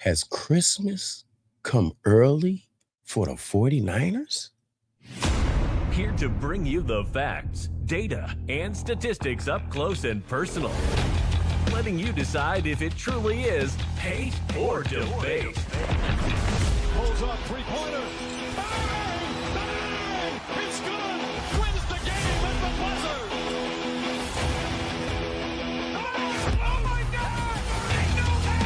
Has Christmas come early for the 49ers? Here to bring you the facts, data, and statistics up close and personal. Letting you decide if it truly is hate or debate. Pulls up three-pointer. Bang! Bang! It's good! Wins the game at the buzzer! Oh my God! They know that!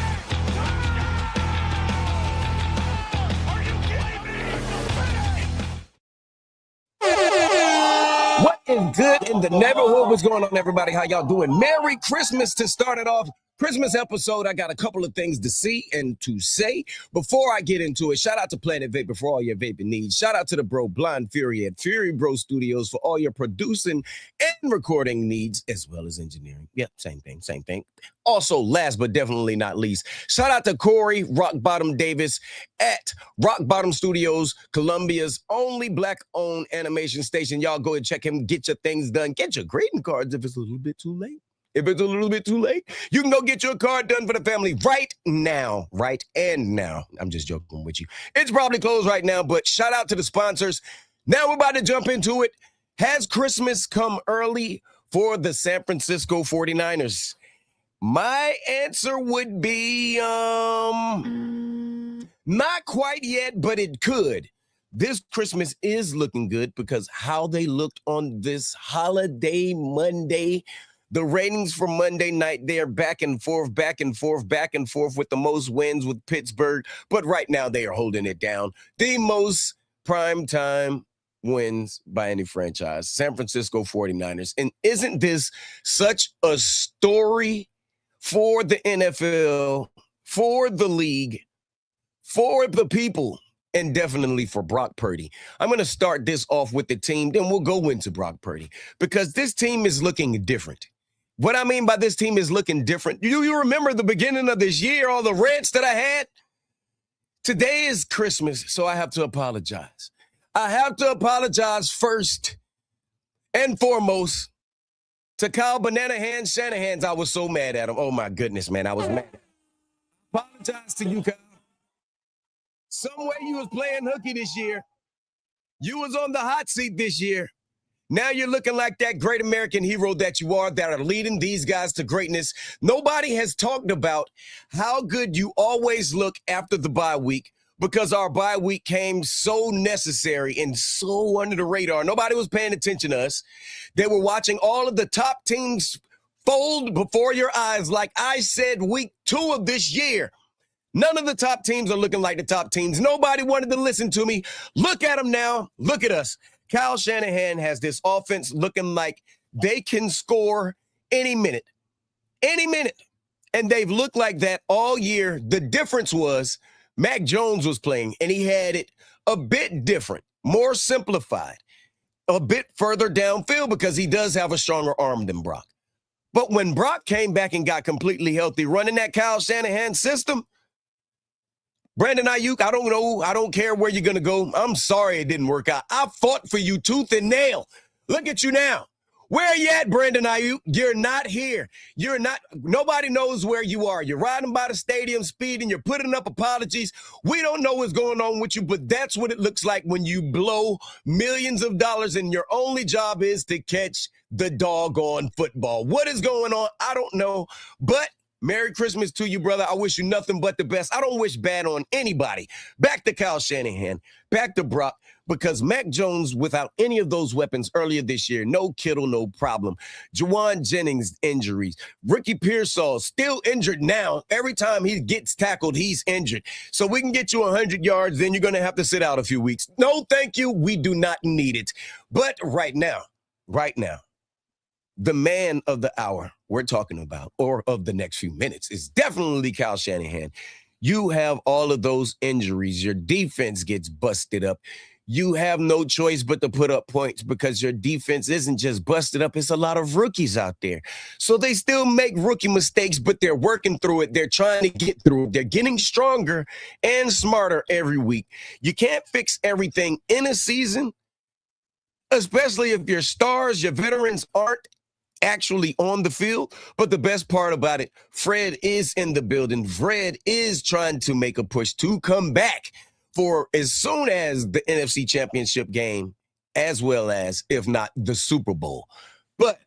Are you kidding me? What is good in the neighborhood? What's going on, everybody? How y'all doing? Merry Christmas to start it off. Christmas episode, I got a couple of things to see and to say. Before I get into it, shout out to Planet Vapor for all your vaping needs. Shout out to the bro Blind Fury at Fury Bro Studios for all your producing and recording needs, as well as engineering. Yep, same thing. Also, last but definitely not least, shout out to Corey Rock Bottom Davis at Rock Bottom Studios, Columbia's only black-owned animation station. Y'all go and check him, get your things done, get your greeting cards if it's a little bit too late. If it's a little bit too late, you can go get your card done for the family right now. I'm just joking with you. It's probably closed right now, but shout out to the sponsors. Now we're about to jump into it. Has Christmas come early for the San Francisco 49ers? My answer would be not quite yet, but it could. This Christmas is looking good because how they looked on this holiday Monday. The ratings for Monday night, they're back and forth with the most wins with Pittsburgh. But right now, they are holding it down. The most primetime wins by any franchise, San Francisco 49ers. And isn't this such a story for the NFL, for the league, for the people, and definitely for Brock Purdy? I'm going to start this off with the team, then we'll go into Brock Purdy, because this team is looking different. What I mean by this team is looking different. You remember the beginning of this year, all the rants that I had? Today is Christmas, so I have to apologize. I have to apologize first and foremost to Kyle Banana Hands Shanahan's. I was so mad at him. Oh, my goodness, man. I was mad. Apologize to you, Kyle. Some way you was playing hooky this year. You was on the hot seat this year. Now you're looking like that great American hero that you are, that are leading these guys to greatness. Nobody has talked about how good you always look after the bye week, because our bye week came so necessary and so under the radar. Nobody was paying attention to us. They were watching all of the top teams fold before your eyes. Like I said, week 2 of this year, none of the top teams are looking like the top teams. Nobody wanted to listen to me. Look at them now. Look at us. Kyle Shanahan has this offense looking like they can score any minute. And they've looked like that all year. The difference was Mac Jones was playing, and he had it a bit different, more simplified, a bit further downfield, because he does have a stronger arm than Brock. But when Brock came back and got completely healthy, running that Kyle Shanahan system, Brandon Ayuk, I don't know. I don't care where you're going to go. I'm sorry it didn't work out. I fought for you tooth and nail. Look at you now. Where are you at, Brandon Ayuk? You're not here. You're not. Nobody knows where you are. You're riding by the stadium speeding. You're putting up apologies. We don't know what's going on with you, but that's what it looks like when you blow millions of dollars and your only job is to catch the doggone football. What is going on? I don't know, but Merry Christmas to you, brother. I wish you nothing but the best. I don't wish bad on anybody. Back to Kyle Shanahan, back to Brock, because Mac Jones, without any of those weapons earlier this year, no Kittle, no problem. Juwan Jennings injuries. Ricky Pearsall still injured now. Every time he gets tackled, he's injured. So we can get you 100 yards, then you're going to have to sit out a few weeks. No, thank you. We do not need it. But right now, the man of the hour we're talking about, or of the next few minutes, is definitely Kyle Shanahan. You have all of those injuries. Your defense gets busted up. You have no choice but to put up points, because your defense isn't just busted up. It's a lot of rookies out there. So they still make rookie mistakes, but they're working through it. They're trying to get through it. They're getting stronger and smarter every week. You can't fix everything in a season, especially if your stars, your veterans aren't actually on the field. But the best part about it, Fred is in the building. Fred is trying to make a push to come back for as soon as the NFC Championship game, as well as, if not, the Super Bowl. But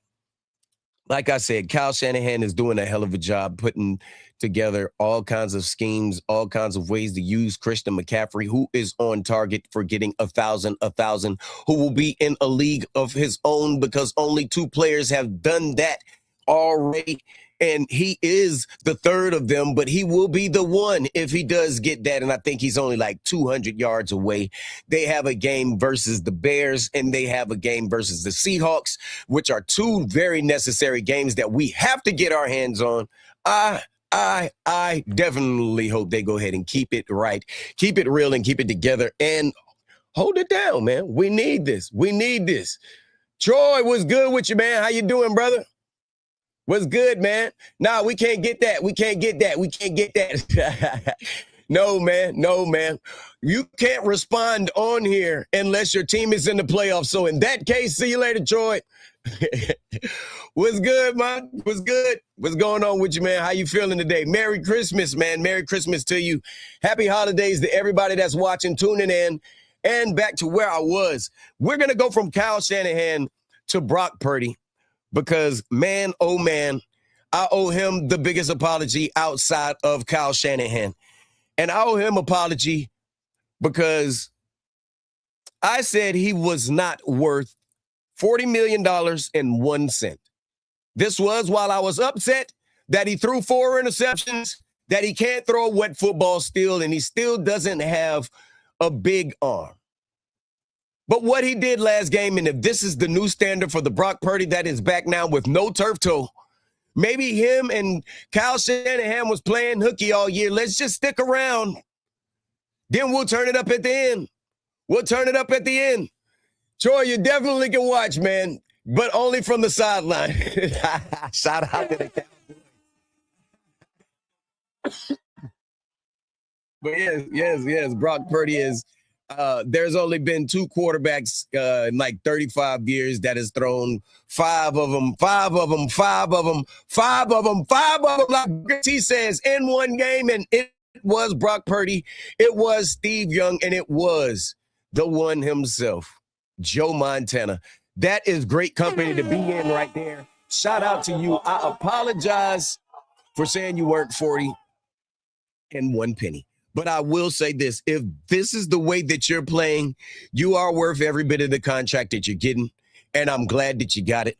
like I said, Kyle Shanahan is doing a hell of a job putting together all kinds of schemes, all kinds of ways to use Christian McCaffrey, who is on target for getting 1,000, who will be in a league of his own because only 2 players have done that already. And he is the third of them, but he will be the one if he does get that. And I think he's only like 200 yards away. They have a game versus the Bears, and they have a game versus the Seahawks, which are 2 very necessary games that we have to get our hands on. I definitely hope they go ahead and keep it right, keep it real, and keep it together, and hold it down, man. We need this. We need this. Troy, what's good with you, man? How you doing, brother? What's good, man? Nah, we can't get that. We can't get that. We can't get that. No, man. No, man. You can't respond on here unless your team is in the playoffs. So in that case, see you later, Troy. What's good, man? What's good? What's going on with you, man? How you feeling today? Merry Christmas, man. Merry Christmas to you. Happy holidays to everybody that's watching, tuning in, and back to where I was. We're going to go from Kyle Shanahan to Brock Purdy. Because, man, oh, man, I owe him the biggest apology outside of Kyle Shanahan. And I owe him apology because I said he was not worth $40 million and 1 cent. This was while I was upset that he threw 4 interceptions, that he can't throw a wet football still, and he still doesn't have a big arm. But what he did last game, and if this is the new standard for the Brock Purdy that is back now with no turf toe, maybe him and Kyle Shanahan was playing hooky all year. Let's just stick around. Then we'll turn it up at the end. We'll turn it up at the end. Troy, you definitely can watch, man, but only from the sideline. Shout out to the Cowboys. But yes, Brock Purdy is. There's only been 2 quarterbacks in like 35 years that has thrown 5 of them, like he says, in one game, and it was Brock Purdy, it was Steve Young, and it was the one himself, Joe Montana. That is great company to be in right there. Shout out to you. I apologize for saying you weren't 40 and 1 penny. But I will say this, if this is the way that you're playing, you are worth every bit of the contract that you're getting, and I'm glad that you got it.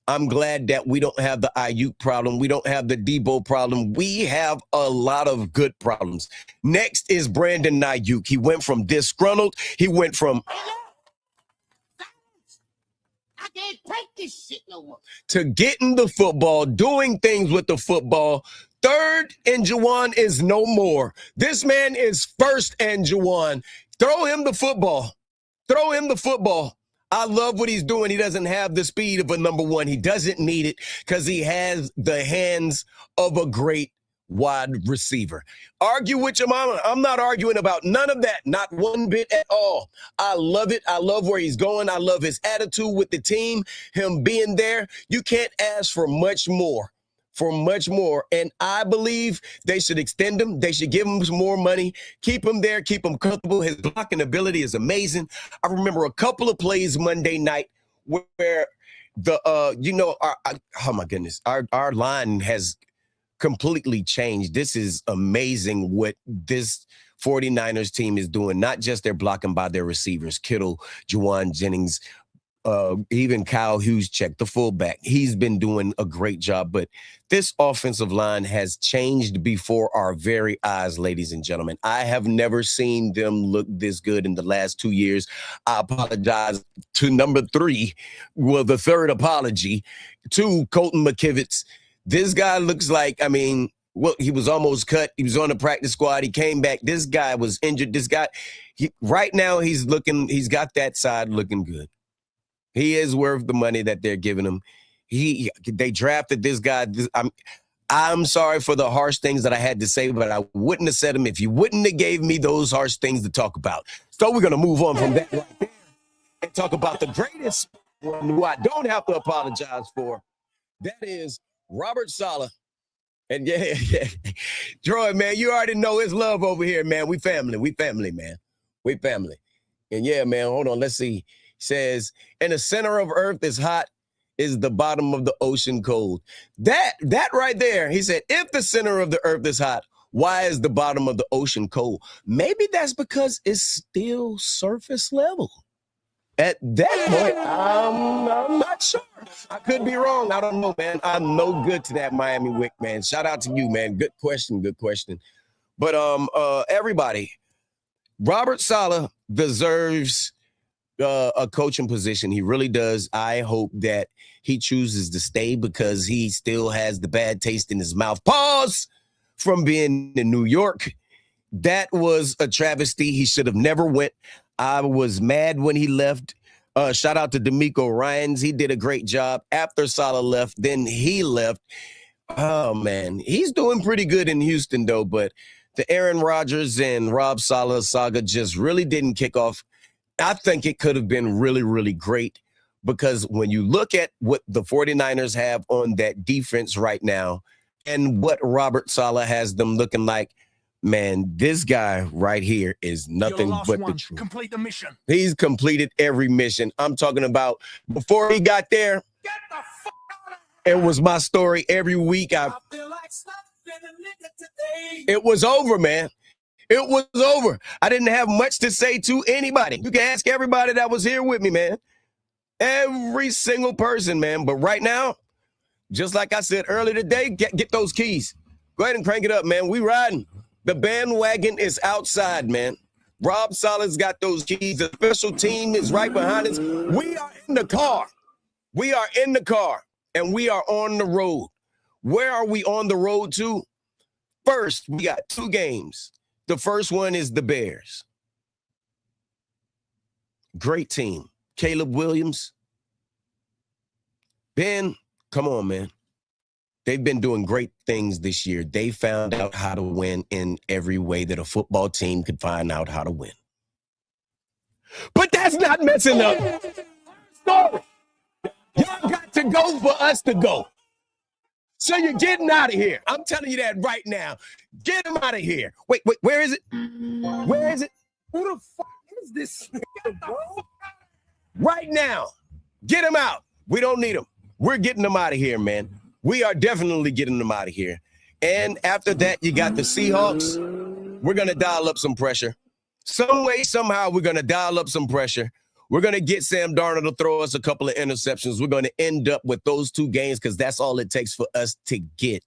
I'm glad that we don't have the Ayuk problem. We don't have the Debo problem. We have a lot of good problems. Next is Brandon Ayuk. He went from disgruntled. He went from I can't take this shit no more to getting the football, doing things with the football. 3rd and Juwan is no more. This man is 1st and Juwan. Throw him the football. Throw him the football. I love what he's doing. He doesn't have the speed of a number 1. He doesn't need it because he has the hands of a great wide receiver. Argue with your mama. I'm not arguing about none of that. Not one bit at all. I love it. I love where he's going. I love his attitude with the team, him being there. You can't ask for much more. And I believe they should extend him. They should give him some more money, keep him there, keep him comfortable. His blocking ability is amazing. I remember a couple of plays Monday night where oh my goodness, our line has completely changed. This is amazing what this 49ers team is doing, not just they're blocking by their receivers, Kittle, Juwan Jennings, even Kyle Juszczyk, the fullback. He's been doing a great job, but this offensive line has changed before our very eyes, ladies and gentlemen. I have never seen them look this good in the last 2 years. I apologize to number 3, well, the 3rd apology, to Colton McKivitz. This guy looks like, he was almost cut. He was on the practice squad. He came back. This guy was injured. This guy, right now, he's got that side looking good. He is worth the money that they're giving him. They drafted this guy. I'm sorry for the harsh things that I had to say, but I wouldn't have said them if you wouldn't have gave me those harsh things to talk about. So we're going to move on from that right there and talk about the greatest one who I don't have to apologize for. That is Robert Saleh. And yeah. Troy, man, you already know it's love over here, man. We family, man. We family. And yeah, man, hold on. Let's see. Says, in the center of earth is hot, is the bottom of the ocean cold. That right there, he said, if the center of the earth is hot, why is the bottom of the ocean cold? Maybe that's because it's still surface level. At that point, I'm not sure. I could be wrong. I don't know, man. I'm no good to that Miami Wick, man. Shout out to you, man. Good question. But everybody, Robert Saleh deserves a coaching position. He really does. I hope that he chooses to stay because he still has the bad taste in his mouth. Pause from being in New York. That was a travesty. He should have never went. I was mad when he left. Shout out to D'Amico Ryans. He did a great job. After Saleh left, then he left. Oh, man. He's doing pretty good in Houston, though. But the Aaron Rodgers and Rob Saleh saga just really didn't kick off. I think it could have been really, really great because when you look at what the 49ers have on that defense right now and what Robert Saleh has them looking like, man, this guy right here is nothing but the truth. Complete the mission. He's completed every mission. I'm talking about before he got there. Get the fuck out of here. It was my story every week. I feel like slapping a nigga today. It was over, man. It was over. I didn't have much to say to anybody. You can ask everybody that was here with me, man. Every single person, man. But right now, just like I said earlier today, get those keys. Go ahead and crank it up, man. We riding. The bandwagon is outside, man. Rob Saleh's got those keys. The special team is right behind us. We are in the car. And we are on the road. Where are we on the road to? First, we got 2 games. The first one is the Bears. Great team. Caleb Williams. Ben, come on, man. They've been doing great things this year. They found out how to win in every way that a football team could find out how to win. But that's not messing up. Story. Y'all got to go for us to go. So you're getting out of here. I'm telling you that right now. Get him out of here. Wait, where is it? Where is it? Who the fuck is this nigga, bro? Right now. Get him out. We don't need him. We're getting him out of here, man. We are definitely getting them out of here. And after that, you got the Seahawks. We're going to dial up some pressure. Some way, somehow, we're going to dial up some pressure. We're going to get Sam Darnold to throw us a couple of interceptions. We're going to end up with those 2 games because that's all it takes for us to get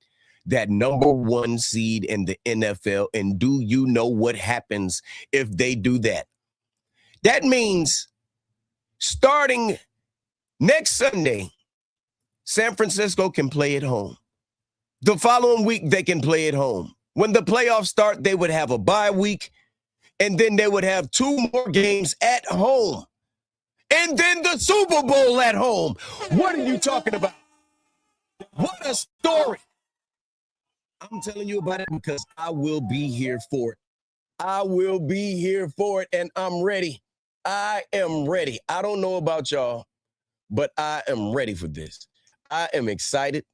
that number 1 seed in the NFL. And do you know what happens if they do that? That means starting next Sunday, San Francisco can play at home. The following week, they can play at home. When the playoffs start, they would have a bye week, and then they would have 2 more games at home. And then the Super Bowl at home. What are you talking about? What a story. I'm telling you about it because I will be here for it. I will be here for it, and I'm ready. I am ready. I don't know about y'all, but I am ready for this. I am excited.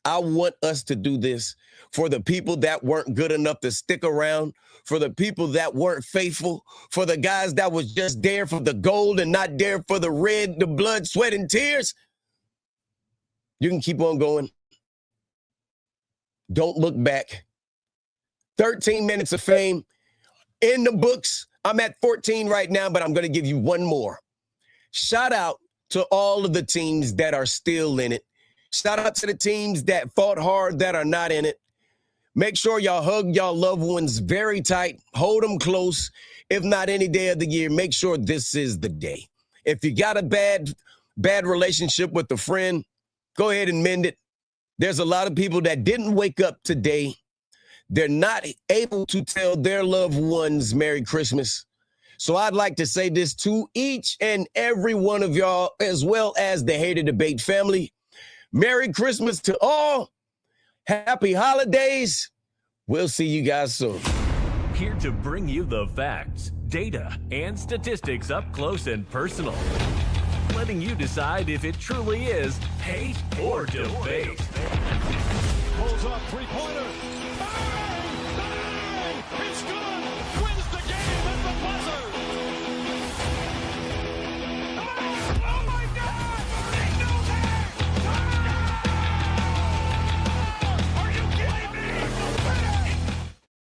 I want us to do this for the people that weren't good enough to stick around, for the people that weren't faithful, for the guys that was just there for the gold and not there for the red, the blood, sweat, and tears. You can keep on going. Don't look back. 13 minutes of fame in the books. I'm at 14 right now, but I'm going to give you one more. Shout out to all of the teams that are still in it. Shout out to the teams that fought hard that are not in it. Make sure y'all hug y'all loved ones very tight. Hold them close. If not any day of the year, make sure this is the day. If you got a bad relationship with a friend, go ahead and mend it. There's a lot of people that didn't wake up today. They're not able to tell their loved ones Merry Christmas. So I'd like to say this to each and every one of y'all, as well as the Hater Debate family. Merry Christmas to all. Happy holidays. We'll see you guys soon. Here to bring you the facts, data, and statistics up close and personal. letting you decide if it truly is hate or debate. Pulls up three-pointer.